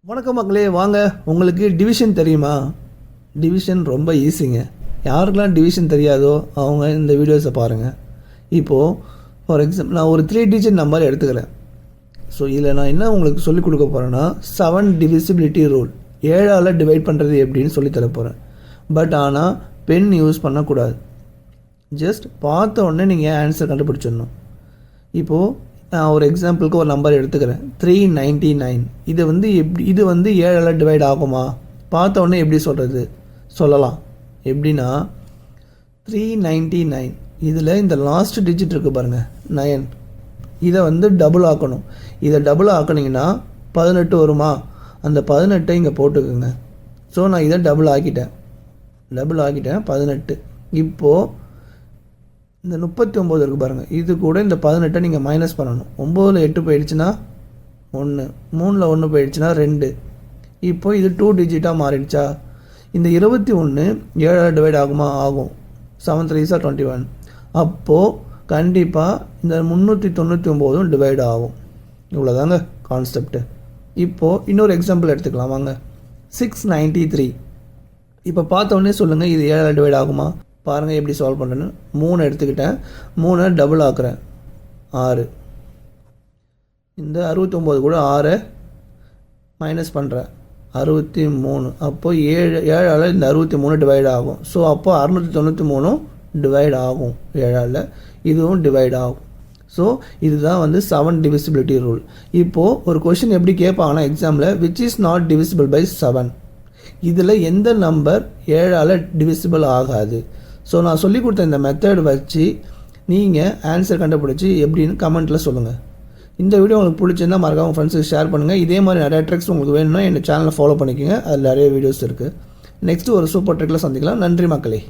வணக்கம் மக்களே, வாங்க. உங்களுக்கு டிவிஷன் தெரியுமா? டிவிஷன் ரொம்ப ஈஸிங்க. யாருக்கெல்லாம் டிவிஷன் தெரியாதோ அவங்க இந்த வீடியோஸை பாருங்கள். இப்போது ஃபார் எக்ஸாம்பிள் நான் ஒரு 3 டிஜிட் நம்பர் எடுத்துக்கிறேன். ஸோ இதில் நான் என்ன உங்களுக்கு சொல்லிக் கொடுக்க போகிறேன்னா 7 டிவிசிபிலிட்டி ரூல், 7ஆல் டிவைட் பண்ணுறது எப்படின்னு சொல்லித்தர போகிறேன். பட் ஆனால் பென் யூஸ் பண்ணக்கூடாது. ஜஸ்ட் பார்த்த உடனே நீங்கள் ஆன்சர் கண்டுபிடிச்சிடணும். இப்போது நான் ஒரு எக்ஸாம்பிளுக்கு ஒரு நம்பர் எடுத்துக்கிறேன், 399. இது வந்து 7ஆல் டிவைட் ஆகுமா? பார்த்த உடனே எப்படி சொல்லலாம் எப்படின்னா 399 இதில் இந்த லாஸ்ட் டிஜிட் இருக்குது பாருங்கள், 9. இதை வந்து டபுள் ஆக்கணும். இதை டபுள் ஆக்கினீங்கன்னா 18 வருமா? அந்த 18 இங்கே போட்டுக்குங்க. ஸோ நான் இதை டபுள் ஆக்கிட்டேன் 18. இப்போது இந்த 39 இருக்குது பாருங்கள், இது கூட இந்த 18 நீங்கள் மைனஸ் பண்ணணும். 9ல் 8 போயிடுச்சுன்னா 1, 3ல் 1 போயிடுச்சுன்னா 2. இப்போ இது 2 டிஜிட்டாக மாறிடுச்சா? இந்த 21 7ஆல் டிவைட் ஆகுமா? ஆகும். 7 3s are 21. அப்போது கண்டிப்பாக இந்த 399 டிவைட் ஆகும். இவ்வளோதாங்க கான்செப்ட்டு. இப்போது இன்னொரு எக்ஸாம்பிள் எடுத்துக்கலாம் வாங்க. 693. இப்போ பார்த்தோன்னே சொல்லுங்கள், இது 7ஆல் டிவைட் ஆகுமா? பாருங்கள் எப்படி சால்வ் பண்ணுறேன்னு. 3 எடுத்துக்கிட்டேன், 3 டபுள் ஆக்குறேன், 6. இந்த 69 கூட 6 மைனஸ் பண்ணுறேன், 63. அப்போது 7ஆல் இந்த 63 டிவைட் ஆகும். ஸோ அப்போது 693 டிவைட் ஆகும் 7ஆல். இதுவும் டிவைட் ஆகும். ஸோ இதுதான் வந்து 7 டிவிசிபிலிட்டி ரூல். இப்போது ஒரு கொஷின் எப்படி கேட்பாங்கன்னா எக்ஸாமில், which is not divisible by 7. இதில் எந்த நம்பர் 7ஆல் டிவிசிபிள் ஆகாது? ஸோ நான் சொல்லிக் கொடுத்த இந்த மெத்தட் வச்சு நீங்கள் ஆன்சர் கண்டுபிடிச்சி எப்படின்னு கமெண்ட்டில் சொல்லுங்கள். இந்த வீடியோ உங்களுக்கு பிடிச்சிருந்தால் மறக்காம உங்கள் ஃப்ரெண்ட்ஸுக்கு ஷேர் பண்ணுங்கள். இதே மாதிரி நிறைய ட்ரிக்ஸ் உங்களுக்கு வேணும்னா எங்கள் சேனலை ஃபாலோ பண்ணிக்கோங்க. அதில் நிறைய வீடியோஸ் இருக்குது. நெக்ஸ்ட்டு ஒரு சூப்பர் ட்ரிக்கில் சந்திக்கலாம். நன்றி மக்களே.